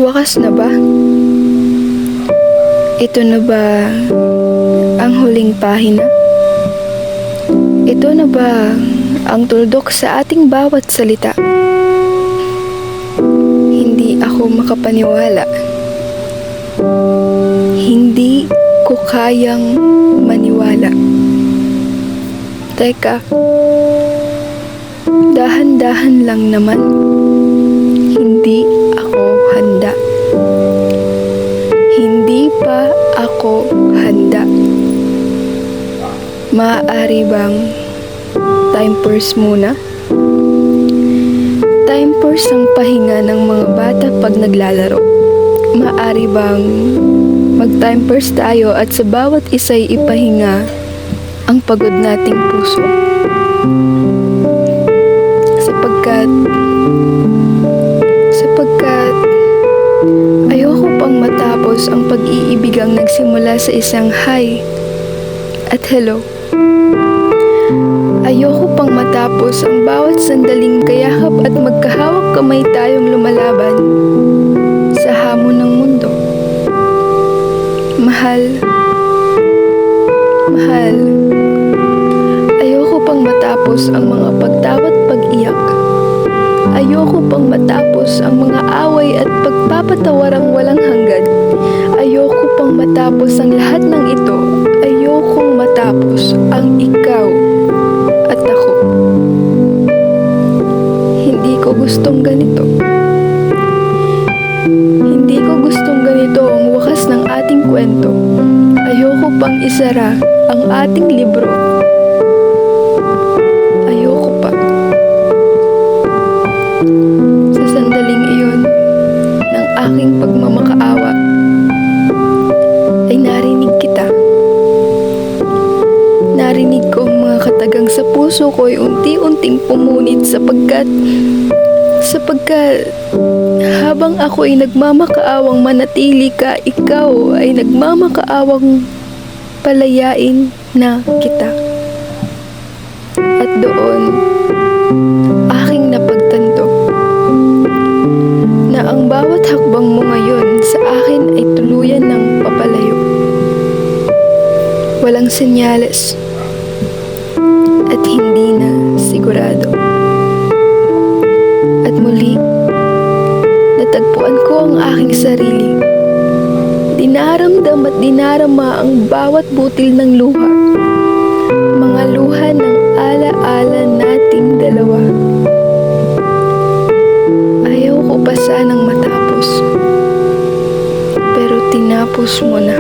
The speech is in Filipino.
Wakas na ba? Ito na ba ang huling pahina? Ito na ba ang tuldok sa ating bawat salita? Hindi ako makapaniwala. Hindi ko kayang maniwala. Teka, dahan-dahan lang naman. Hindi ako handa. Hindi pa ako handa. Maaari bang time purse muna? Time purse ang pahinga ng mga bata pag naglalaro. Maaari bang mag-time purse tayo at sa bawat isa'y ipahinga ang pagod nating puso? Sapagkat ayoko pang matapos ang pag-iibigang nagsimula sa isang hi at hello. Ayoko pang matapos ang bawat sandaling kayakap at magkahawak kamay tayong lumalaban sa hamon ng mundo. Mahal, ayoko pang matapos ang mga pagtawat pag-iyak. Ayoko pang matapos ang mga away at pagpapatawarang walang hanggan. Ayoko pang matapos ang lahat ng ito. Ayokong matapos ang ikaw at ako. Hindi ko gustong ganito. Hindi ko gustong ganito ang wakas ng ating kwento. Ayoko pang isara ang ating libro. Ayoko pa. Sa sandaling iyon ng aking pagmamakaawa ay narinig kita. Narinig ko ang mga katagang sa puso ko ay unti-unting pumunit sapagkat habang ako ay nagmamakaawang manatili ka, ikaw ay nagmamakaawang palayain na kita. At doon, aking napagtanto na ang bawat hakbang mo ngayon sa akin ay tuluyan ng papalayo. Walang senyales at hindi na sigurado. At muli, natagpuan ko ang aking sarili. Dinaramdam at dinarama ang bawat butil ng luha. Mga luha ng ala-ala nating dalawa. Ayaw ko pa sanang matapos. Pero tinapos mo na.